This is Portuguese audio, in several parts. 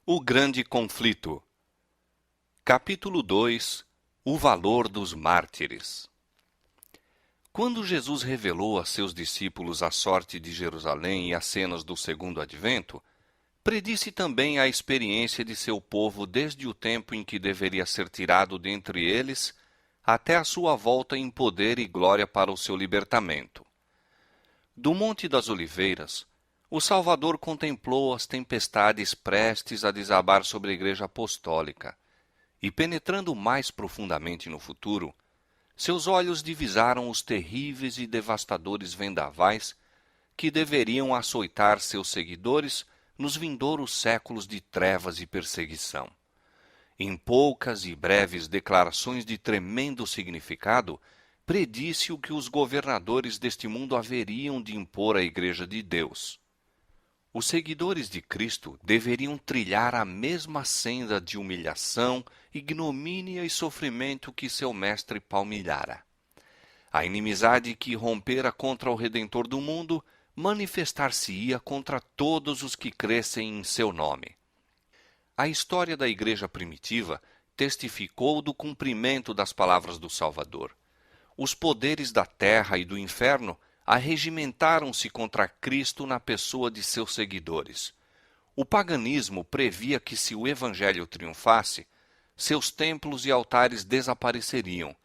O grande conflito. Capítulo 2. O valor dos mártires. Quando Jesus revelou a seus discípulos a sorte de Jerusalém e as cenas do segundo advento, predisse também a experiência de seu povo desde o tempo em que deveria ser tirado dentre eles até a sua volta em poder e glória para o seu libertamento. Do Monte das Oliveiras, o Salvador contemplou as tempestades prestes a desabar sobre a Igreja Apostólica, e penetrando mais profundamente no futuro, seus olhos divisaram os terríveis e devastadores vendavais que deveriam açoitar seus seguidores nos vindouros séculos de trevas e perseguição. Em poucas e breves declarações de tremendo significado, predisse o que os governadores deste mundo haveriam de impor à Igreja de Deus. Os seguidores de Cristo deveriam trilhar a mesma senda de humilhação, ignomínia e sofrimento que seu mestre palmilhara. A inimizade que rompera contra o Redentor do mundo manifestar-se-ia contra todos os que crescem em seu nome. A história da Igreja primitiva testificou do cumprimento das palavras do Salvador. Os poderes da terra e do inferno arregimentaram-se contra Cristo na pessoa de seus seguidores. O paganismo previa que, se o Evangelho triunfasse, seus templos e altares desapareceriam.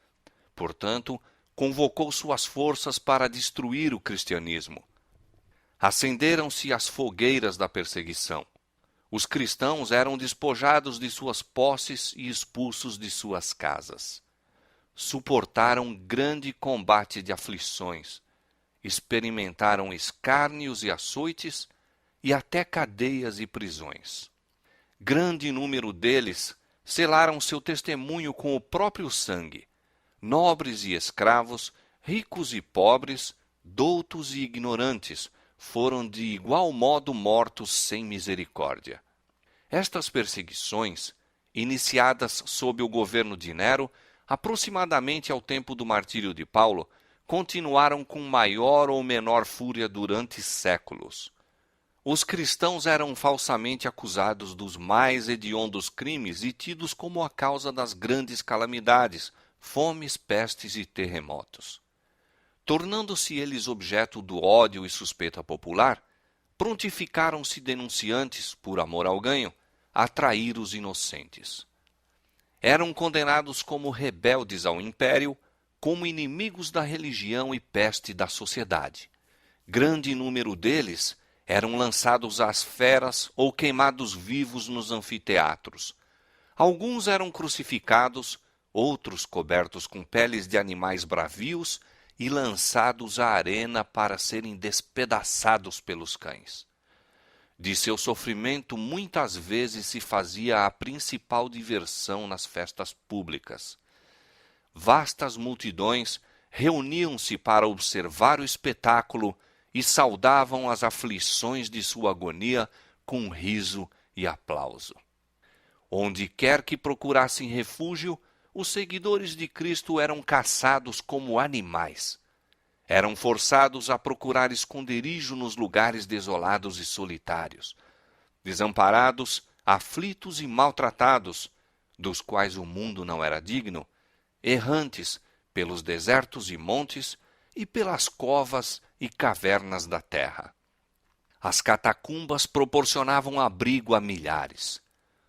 Portanto, convocou suas forças para destruir o cristianismo. Acenderam-se as fogueiras da perseguição. Os cristãos eram despojados de suas posses e expulsos de suas casas. Suportaram grande combate de aflições, experimentaram escárnios e açoites e até cadeias e prisões. Grande número deles selaram seu testemunho com o próprio sangue. Nobres e escravos, ricos e pobres, doutos e ignorantes, foram de igual modo mortos sem misericórdia. Estas perseguições, iniciadas sob o governo de Nero, aproximadamente ao tempo do martírio de Paulo, continuaram com maior ou menor fúria durante séculos. Os cristãos eram falsamente acusados dos mais hediondos crimes e tidos como a causa das grandes calamidades, fomes, pestes e terremotos. Tornando-se eles objeto do ódio e suspeita popular, prontificaram-se denunciantes, por amor ao ganho, a trair os inocentes. Eram condenados como rebeldes ao império, como inimigos da religião e peste da sociedade. Grande número deles eram lançados às feras ou queimados vivos nos anfiteatros. Alguns eram crucificados, outros cobertos com peles de animais bravios e lançados à arena para serem despedaçados pelos cães. De seu sofrimento muitas vezes se fazia a principal diversão nas festas públicas. Vastas multidões reuniam-se para observar o espetáculo e saudavam as aflições de sua agonia com riso e aplauso. Onde quer que procurassem refúgio, os seguidores de Cristo eram caçados como animais. Eram forçados a procurar esconderijo nos lugares desolados e solitários. Desamparados, aflitos e maltratados, dos quais o mundo não era digno, errantes pelos desertos e montes e pelas covas e cavernas da terra. As catacumbas proporcionavam abrigo a milhares.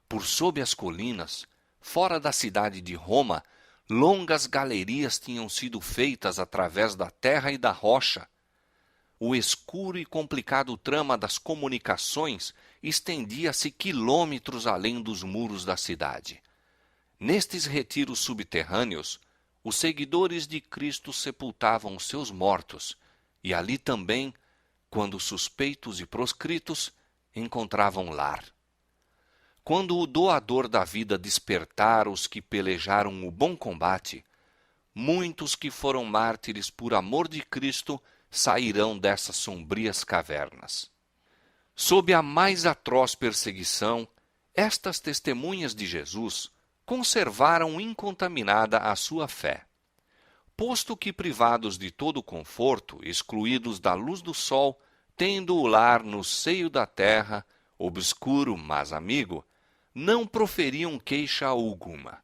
Por sob as colinas, fora da cidade de Roma, longas galerias tinham sido feitas através da terra e da rocha. O escuro e complicado trama das comunicações estendia-se quilômetros além dos muros da cidade. Nestes retiros subterrâneos, os seguidores de Cristo sepultavam seus mortos, e ali também, quando suspeitos e proscritos, encontravam lar. Quando o doador da vida despertar os que pelejaram o bom combate, muitos que foram mártires por amor de Cristo sairão dessas sombrias cavernas. Sob a mais atroz perseguição, estas testemunhas de Jesus conservaram incontaminada a sua fé. Posto que privados de todo conforto, excluídos da luz do sol, tendo o lar no seio da terra, obscuro, mas amigo, não proferiam queixa alguma.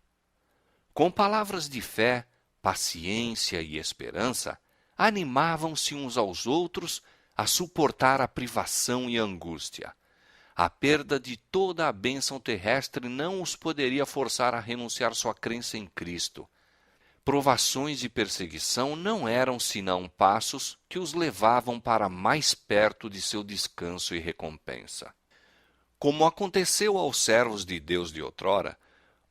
Com palavras de fé, paciência e esperança, animavam-se uns aos outros a suportar a privação e a angústia. A perda de toda a bênção terrestre não os poderia forçar a renunciar sua crença em Cristo. Provações e perseguição não eram senão passos que os levavam para mais perto de seu descanso e recompensa. Como aconteceu aos servos de Deus de outrora,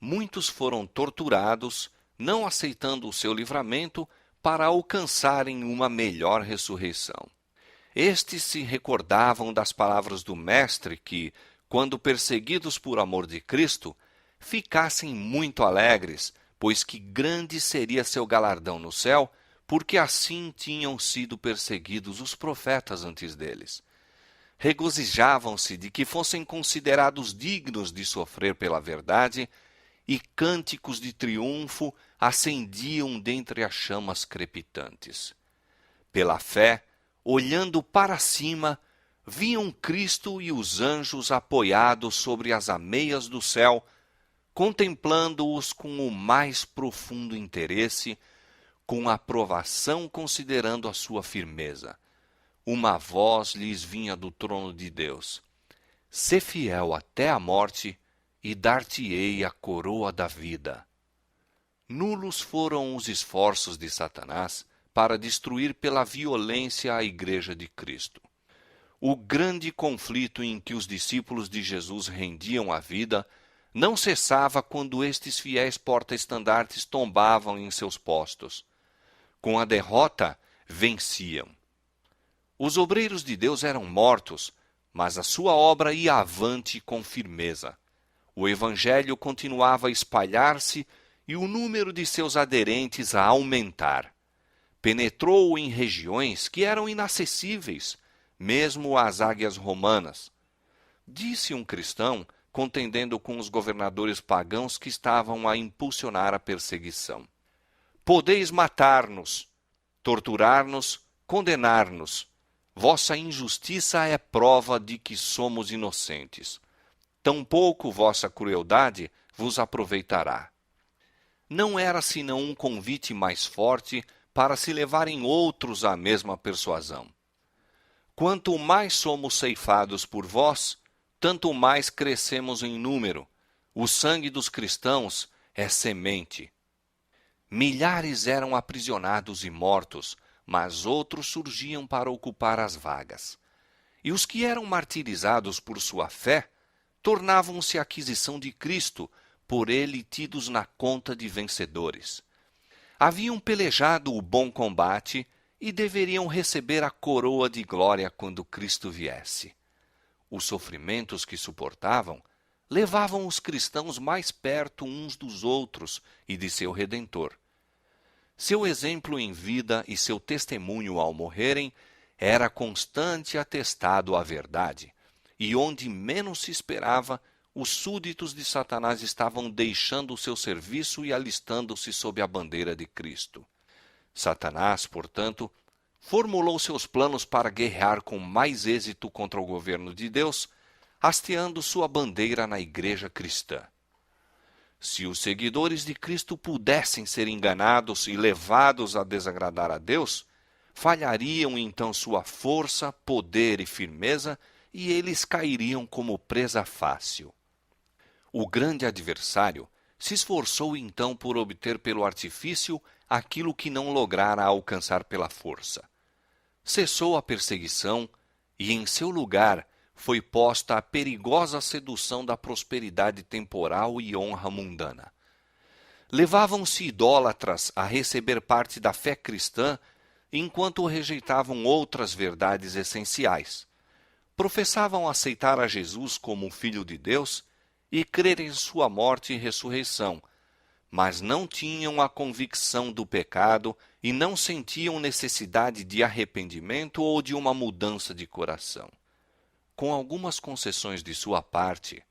muitos foram torturados, não aceitando o seu livramento, para alcançarem uma melhor ressurreição. Estes se recordavam das palavras do Mestre que, quando perseguidos por amor de Cristo, ficassem muito alegres, pois que grande seria seu galardão no céu, porque assim tinham sido perseguidos os profetas antes deles. Regozijavam-se de que fossem considerados dignos de sofrer pela verdade, e cânticos de triunfo acendiam dentre as chamas crepitantes. Pela fé, olhando para cima, viam Cristo e os anjos apoiados sobre as ameias do céu, contemplando-os com o mais profundo interesse, com aprovação considerando a sua firmeza. Uma voz lhes vinha do trono de Deus: "Sê fiel até a morte, e dar-te-ei a coroa da vida." Nulos foram os esforços de Satanás para destruir pela violência a Igreja de Cristo. O grande conflito em que os discípulos de Jesus rendiam a vida não cessava quando estes fiéis porta-estandartes tombavam em seus postos. Com a derrota, venciam. Os obreiros de Deus eram mortos, mas a sua obra ia avante com firmeza. O Evangelho continuava a espalhar-se e o número de seus aderentes a aumentar. Penetrou em regiões que eram inacessíveis, mesmo às águias romanas. Disse um cristão, contendendo com os governadores pagãos que estavam a impulsionar a perseguição: "Podeis matar-nos, torturar-nos, condenar-nos. Vossa injustiça é prova de que somos inocentes. Tampouco vossa crueldade vos aproveitará." Não era senão um convite mais forte para se levarem outros à mesma persuasão. Quanto mais somos ceifados por vós, tanto mais crescemos em número. O sangue dos cristãos é semente. Milhares eram aprisionados e mortos, mas outros surgiam para ocupar as vagas. E os que eram martirizados por sua fé tornavam-se aquisição de Cristo, por ele tidos na conta de vencedores. Haviam pelejado o bom combate e deveriam receber a coroa de glória quando Cristo viesse. Os sofrimentos que suportavam levavam os cristãos mais perto uns dos outros e de seu Redentor. Seu exemplo em vida e seu testemunho ao morrerem era constante atestado à verdade, e onde menos se esperava, os súditos de Satanás estavam deixando o seu serviço e alistando-se sob a bandeira de Cristo. Satanás, portanto, formulou seus planos para guerrear com mais êxito contra o governo de Deus, hasteando sua bandeira na igreja cristã. Se os seguidores de Cristo pudessem ser enganados e levados a desagradar a Deus, falhariam então sua força, poder e firmeza, e eles cairiam como presa fácil. O grande adversário se esforçou então por obter pelo artifício aquilo que não lograra alcançar pela força. Cessou a perseguição e, em seu lugar, foi posta a perigosa sedução da prosperidade temporal e honra mundana. Levavam-se idólatras a receber parte da fé cristã, enquanto rejeitavam outras verdades essenciais. Professavam aceitar a Jesus como o Filho de Deus e crer em sua morte e ressurreição, mas não tinham a convicção do pecado e não sentiam necessidade de arrependimento ou de uma mudança de coração. Com algumas concessões de sua parte,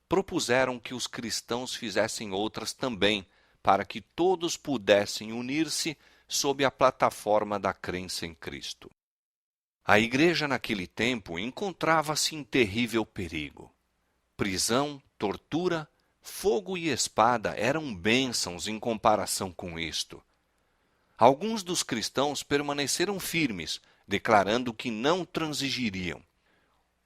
propuseram que os cristãos fizessem outras também, para que todos pudessem unir-se sob a plataforma da crença em Cristo. A igreja naquele tempo encontrava-se em terrível perigo. Prisão, tortura, fogo e espada eram bênçãos em comparação com isto. Alguns dos cristãos permaneceram firmes, declarando que não transigiriam.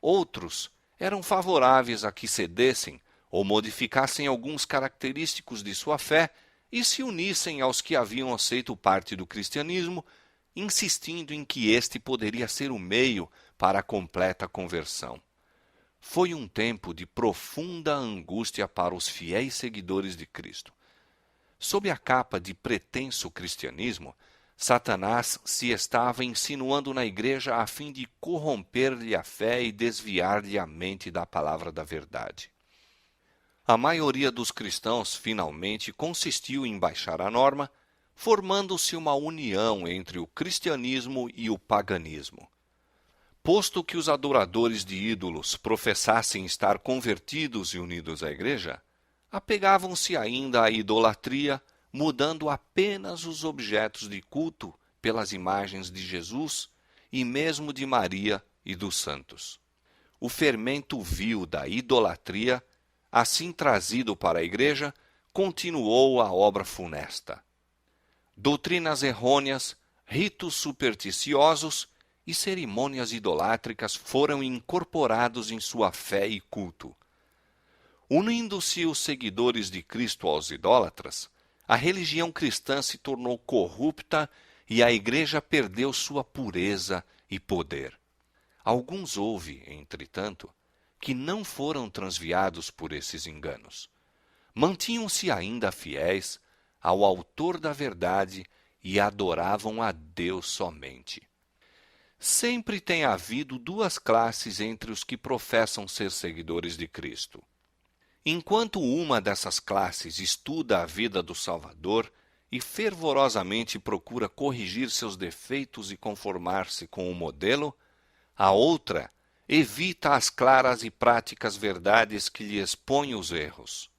Outros eram favoráveis a que cedessem ou modificassem alguns característicos de sua fé e se unissem aos que haviam aceito parte do cristianismo, insistindo em que este poderia ser o meio para a completa conversão. Foi um tempo de profunda angústia para os fiéis seguidores de Cristo. Sob a capa de pretenso cristianismo, Satanás se estava insinuando na igreja a fim de corromper-lhe a fé e desviar-lhe a mente da palavra da verdade. A maioria dos cristãos finalmente consistiu em baixar a norma, formando-se uma união entre o cristianismo e o paganismo. Posto que os adoradores de ídolos professassem estar convertidos e unidos à igreja, apegavam-se ainda à idolatria, mudando apenas os objetos de culto pelas imagens de Jesus e mesmo de Maria e dos santos. O fermento vil da idolatria, assim trazido para a igreja, continuou a obra funesta. Doutrinas errôneas, ritos supersticiosos e cerimônias idolátricas foram incorporados em sua fé e culto. Unindo-se os seguidores de Cristo aos idólatras, a religião cristã se tornou corrupta e a igreja perdeu sua pureza e poder. Alguns houve, entretanto, que não foram transviados por esses enganos. Mantinham-se ainda fiéis ao autor da verdade e adoravam a Deus somente. Sempre tem havido duas classes entre os que professam ser seguidores de Cristo. Enquanto uma dessas classes estuda a vida do Salvador e fervorosamente procura corrigir seus defeitos e conformar-se com o modelo, a outra evita as claras e práticas verdades que lhe expõem os erros.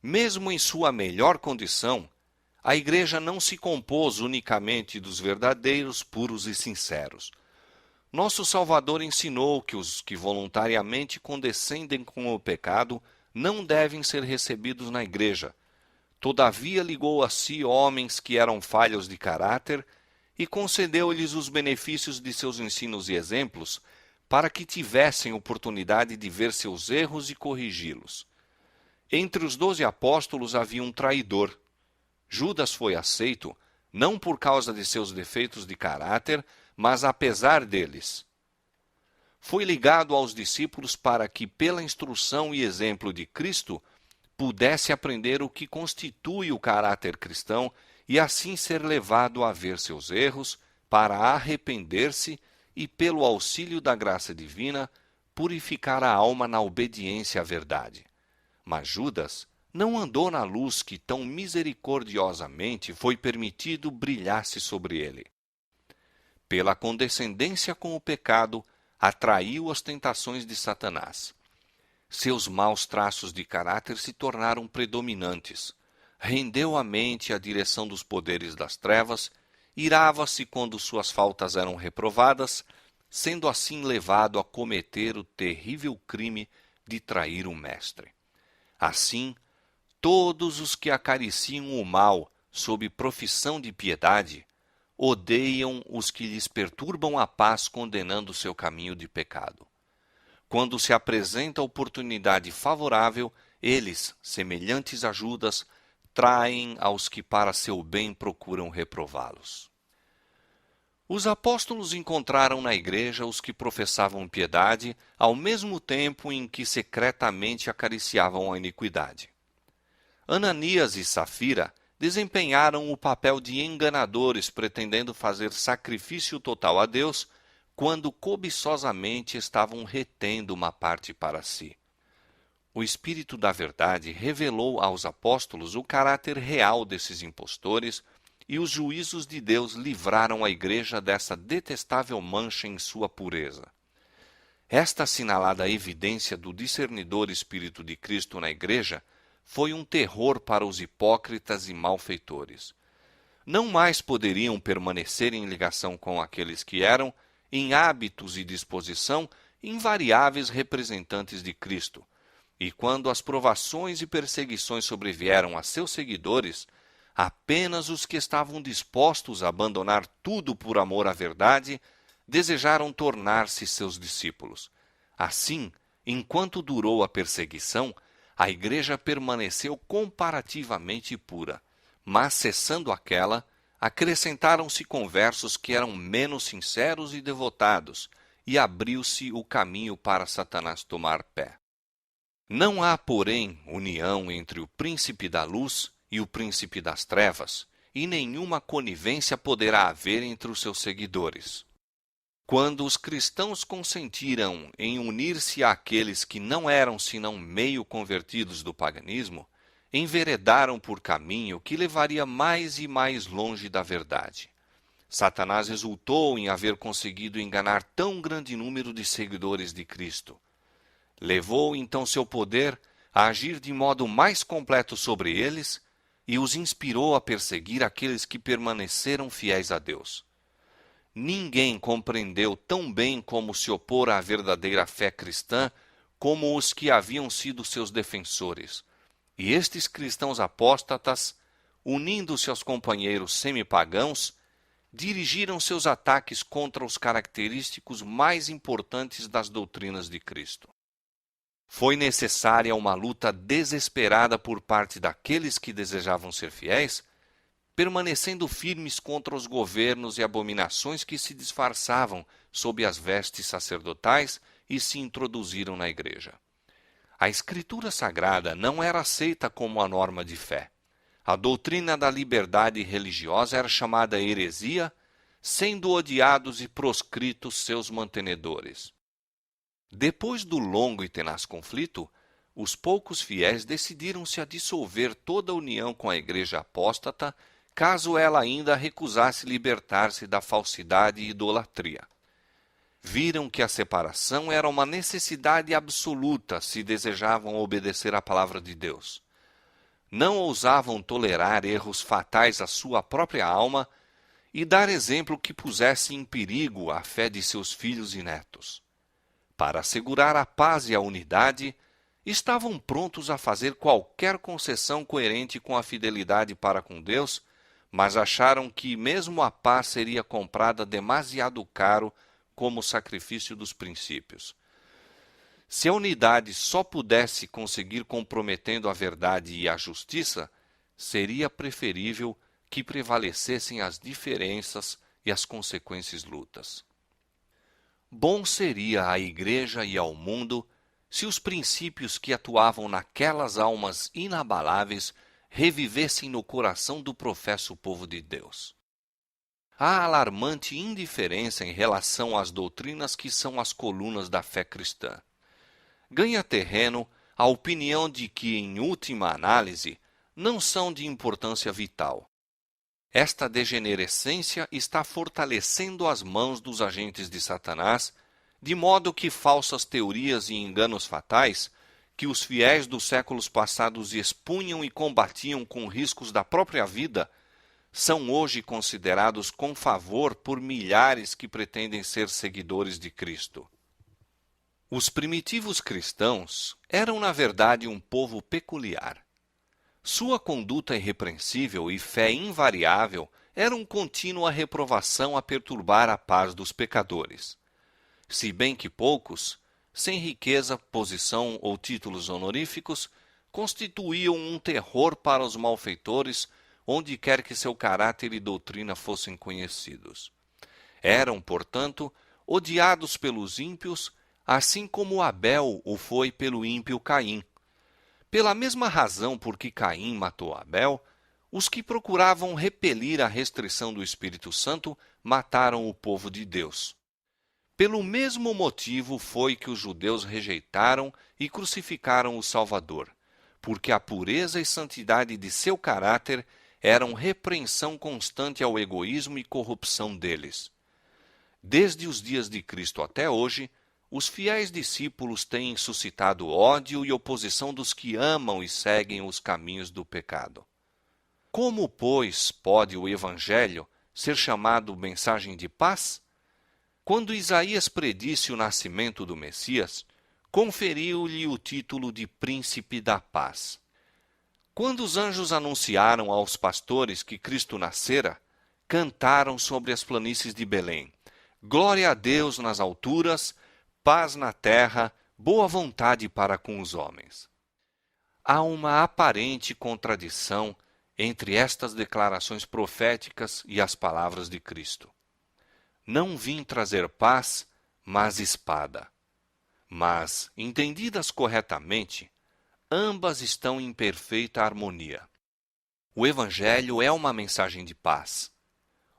Mesmo em sua melhor condição, a igreja não se compôs unicamente dos verdadeiros, puros e sinceros. Nosso Salvador ensinou que os que voluntariamente condescendem com o pecado não devem ser recebidos na igreja. Todavia ligou a si homens que eram falhos de caráter e concedeu-lhes os benefícios de seus ensinos e exemplos para que tivessem oportunidade de ver seus erros e corrigi-los. Entre os 12 apóstolos havia um traidor. Judas foi aceito não por causa de seus defeitos de caráter, mas apesar deles. Foi ligado aos discípulos para que, pela instrução e exemplo de Cristo, pudesse aprender o que constitui o caráter cristão e assim ser levado a ver seus erros, para arrepender-se e, pelo auxílio da graça divina, purificar a alma na obediência à verdade. Mas Judas não andou na luz que tão misericordiosamente foi permitido brilhasse sobre ele. Pela condescendência com o pecado, atraiu as tentações de Satanás. Seus maus traços de caráter se tornaram predominantes. Rendeu a mente à direção dos poderes das trevas, irava-se quando suas faltas eram reprovadas, sendo assim levado a cometer o terrível crime de trair o mestre. Assim, todos os que acariciam o mal sob profissão de piedade, odeiam os que lhes perturbam a paz condenando seu caminho de pecado. Quando se apresenta a oportunidade favorável, eles, semelhantes a Judas, traem aos que para seu bem procuram reprová-los. Os apóstolos encontraram na igreja os que professavam piedade, ao mesmo tempo em que secretamente acariciavam a iniquidade. Ananias e Safira desempenharam o papel de enganadores, pretendendo fazer sacrifício total a Deus, quando cobiçosamente estavam retendo uma parte para si. O Espírito da Verdade revelou aos apóstolos o caráter real desses impostores, e os juízos de Deus livraram a igreja dessa detestável mancha em sua pureza. Esta assinalada evidência do discernidor Espírito de Cristo na igreja foi um terror para os hipócritas e malfeitores. Não mais poderiam permanecer em ligação com aqueles que eram, em hábitos e disposição, invariáveis representantes de Cristo, E quando as provações e perseguições sobrevieram a seus seguidores, apenas os que estavam dispostos a abandonar tudo por amor à verdade desejaram tornar-se seus discípulos. Assim, enquanto durou a perseguição, a igreja permaneceu comparativamente pura, mas cessando aquela, acrescentaram-se conversos que eram menos sinceros e devotados, e abriu-se o caminho para Satanás tomar pé. Não há, porém, união entre o príncipe da luz e o príncipe das trevas, e nenhuma conivência poderá haver entre os seus seguidores. Quando os cristãos consentiram em unir-se àqueles que não eram senão meio convertidos do paganismo, enveredaram por caminho que levaria mais e mais longe da verdade. Satanás exultou em haver conseguido enganar tão grande número de seguidores de Cristo. Levou então seu poder a agir de modo mais completo sobre eles e os inspirou a perseguir aqueles que permaneceram fiéis a Deus. Ninguém compreendeu tão bem como se opor à verdadeira fé cristã como os que haviam sido seus defensores. E estes cristãos apóstatas, unindo-se aos companheiros semipagãos, dirigiram seus ataques contra os característicos mais importantes das doutrinas de Cristo. Foi necessária uma luta desesperada por parte daqueles que desejavam ser fiéis, permanecendo firmes contra os governos e abominações que se disfarçavam sob as vestes sacerdotais e se introduziram na igreja. A Escritura Sagrada não era aceita como a norma de fé. A doutrina da liberdade religiosa era chamada heresia, sendo odiados e proscritos seus mantenedores. Depois do longo e tenaz conflito, os poucos fiéis decidiram-se a dissolver toda a união com a igreja apóstata, caso ela ainda recusasse libertar-se da falsidade e idolatria. Viram que a separação era uma necessidade absoluta se desejavam obedecer à palavra de Deus. Não ousavam tolerar erros fatais à sua própria alma e dar exemplo que pusesse em perigo a fé de seus filhos e netos. Para assegurar a paz e a unidade, estavam prontos a fazer qualquer concessão coerente com a fidelidade para com Deus, mas acharam que mesmo a paz seria comprada demasiado caro como sacrifício dos princípios. Se a unidade só pudesse conseguir comprometendo a verdade e a justiça, seria preferível que prevalecessem as diferenças e as consequentes lutas. Bom seria à igreja e ao mundo se os princípios que atuavam naquelas almas inabaláveis revivessem no coração do professo povo de Deus. Há alarmante indiferença em relação às doutrinas que são as colunas da fé cristã. Ganha terreno a opinião de que, em última análise, não são de importância vital. Esta degenerescência está fortalecendo as mãos dos agentes de Satanás, de modo que falsas teorias e enganos fatais, que os fiéis dos séculos passados expunham e combatiam com riscos da própria vida, são hoje considerados com favor por milhares que pretendem ser seguidores de Cristo. Os primitivos cristãos eram, na verdade, um povo peculiar. Sua conduta irrepreensível e fé invariável eram contínua reprovação a perturbar a paz dos pecadores. Se bem que poucos, sem riqueza, posição ou títulos honoríficos, constituíam um terror para os malfeitores onde quer que seu caráter e doutrina fossem conhecidos. Eram, portanto, odiados pelos ímpios, assim como Abel o foi pelo ímpio Caim. Pela mesma razão por que Caim matou Abel, os que procuravam repelir a restrição do Espírito Santo mataram o povo de Deus. Pelo mesmo motivo foi que os judeus rejeitaram e crucificaram o Salvador, porque a pureza e santidade de seu caráter eram repreensão constante ao egoísmo e corrupção deles. Desde os dias de Cristo até hoje, os fiéis discípulos têm suscitado ódio e oposição dos que amam e seguem os caminhos do pecado. Como, pois, pode o Evangelho ser chamado mensagem de paz? Quando Isaías predisse o nascimento do Messias, conferiu-lhe o título de Príncipe da Paz. Quando os anjos anunciaram aos pastores que Cristo nascera, cantaram sobre as planícies de Belém: Glória a Deus nas alturas, paz na terra, boa vontade para com os homens. Há uma aparente contradição entre estas declarações proféticas e as palavras de Cristo. Não vim trazer paz, mas espada. Mas, entendidas corretamente, ambas estão em perfeita harmonia. O Evangelho é uma mensagem de paz.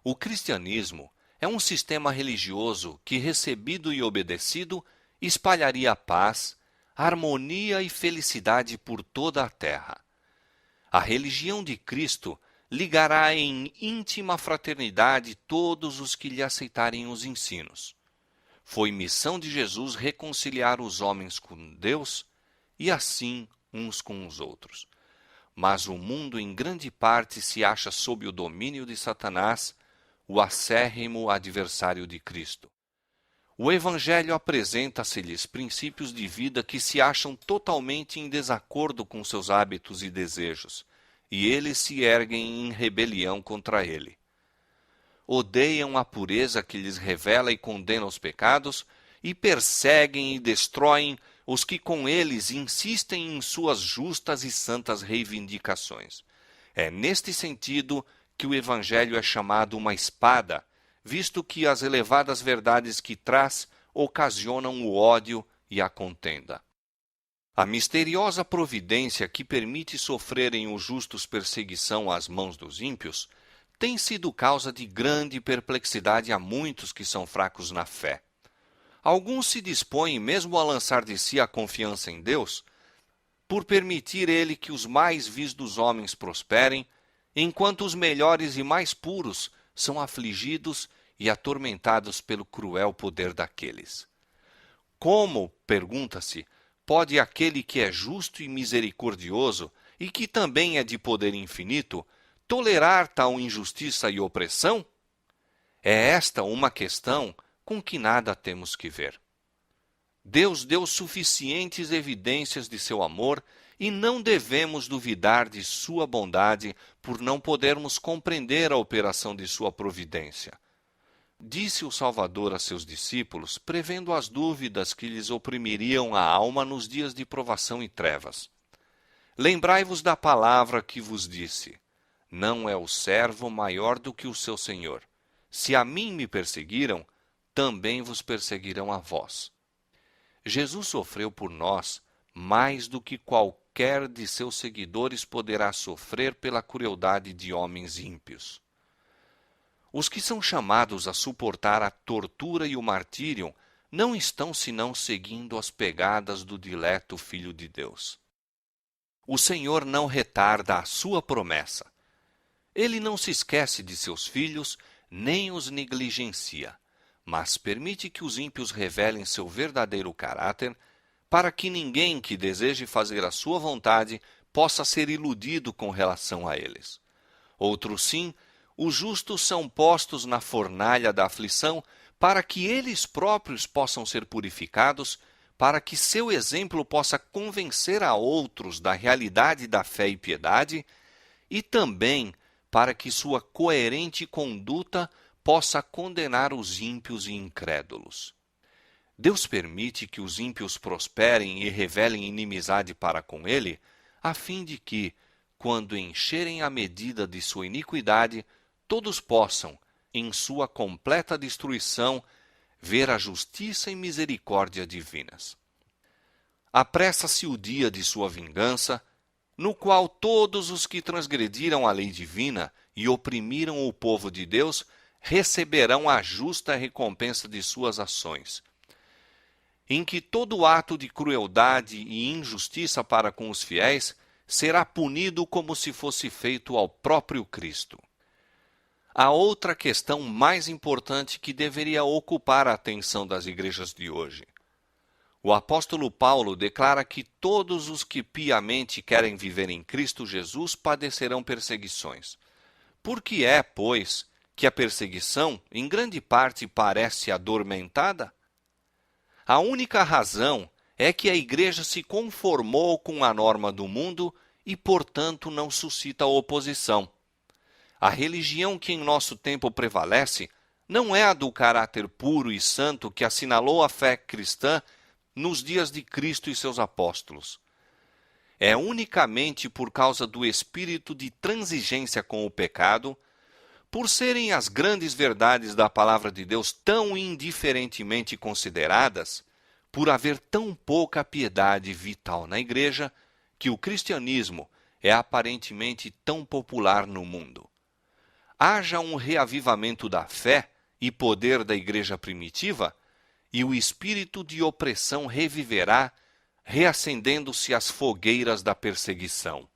O cristianismo é um sistema religioso que, recebido e obedecido, espalharia paz, harmonia e felicidade por toda a terra. A religião de Cristo ligará em íntima fraternidade todos os que lhe aceitarem os ensinos. Foi missão de Jesus reconciliar os homens com Deus e assim uns com os outros. Mas o mundo em grande parte se acha sob o domínio de Satanás, o acérrimo adversário de Cristo. O Evangelho apresenta-se-lhes princípios de vida que se acham totalmente em desacordo com seus hábitos e desejos, e eles se erguem em rebelião contra ele. Odeiam a pureza que lhes revela e condena os pecados, e perseguem e destroem os que com eles insistem em suas justas e santas reivindicações. É neste sentido que o Evangelho é chamado uma espada, visto que as elevadas verdades que traz ocasionam o ódio e a contenda. A misteriosa providência que permite sofrerem os justos perseguição às mãos dos ímpios tem sido causa de grande perplexidade a muitos que são fracos na fé. Alguns se dispõem mesmo a lançar de si a confiança em Deus, por permitir ele que os mais vis dos homens prosperem, enquanto os melhores e mais puros são afligidos e atormentados pelo cruel poder daqueles. Como, pergunta-se, pode aquele que é justo e misericordioso, e que também é de poder infinito, tolerar tal injustiça e opressão? É esta uma questão com que nada temos que ver. Deus deu suficientes evidências de seu amor e não devemos duvidar de sua bondade por não podermos compreender a operação de sua providência. Disse o Salvador a seus discípulos, prevendo as dúvidas que lhes oprimiriam a alma nos dias de provação e trevas. Lembrai-vos da palavra que vos disse: não é o servo maior do que o seu senhor. Se a mim me perseguiram, também vos perseguirão a vós. Jesus sofreu por nós mais do que qualquer de seus seguidores poderá sofrer pela crueldade de homens ímpios. Os que são chamados a suportar a tortura e o martírio não estão senão seguindo as pegadas do dileto Filho de Deus. O Senhor não retarda a sua promessa. Ele não se esquece de seus filhos, nem os negligencia, mas permite que os ímpios revelem seu verdadeiro caráter, para que ninguém que deseje fazer a sua vontade possa ser iludido com relação a eles. Outros sim, os justos são postos na fornalha da aflição, para que eles próprios possam ser purificados, para que seu exemplo possa convencer a outros da realidade da fé e piedade, e também para que sua coerente conduta possa condenar os ímpios e incrédulos. Deus permite que os ímpios prosperem e revelem inimizade para com ele, a fim de que, quando encherem a medida de sua iniquidade, todos possam, em sua completa destruição, ver a justiça e misericórdia divinas. Apressa-se o dia de sua vingança, no qual todos os que transgrediram a lei divina e oprimiram o povo de Deus receberão a justa recompensa de suas ações, em que todo ato de crueldade e injustiça para com os fiéis será punido como se fosse feito ao próprio Cristo. Há outra questão mais importante que deveria ocupar a atenção das igrejas de hoje. O apóstolo Paulo declara que todos os que piamente querem viver em Cristo Jesus padecerão perseguições. Por que é, pois, que a perseguição, em grande parte, parece adormentada? A única razão é que a igreja se conformou com a norma do mundo e, portanto, não suscita oposição. A religião que em nosso tempo prevalece não é a do caráter puro e santo que assinalou a fé cristã nos dias de Cristo e seus apóstolos. É unicamente por causa do espírito de transigência com o pecado, por serem as grandes verdades da palavra de Deus tão indiferentemente consideradas, por haver tão pouca piedade vital na igreja, que o cristianismo é aparentemente tão popular no mundo. Haja um reavivamento da fé e poder da igreja primitiva, e o espírito de opressão reviverá, reacendendo-se as fogueiras da perseguição.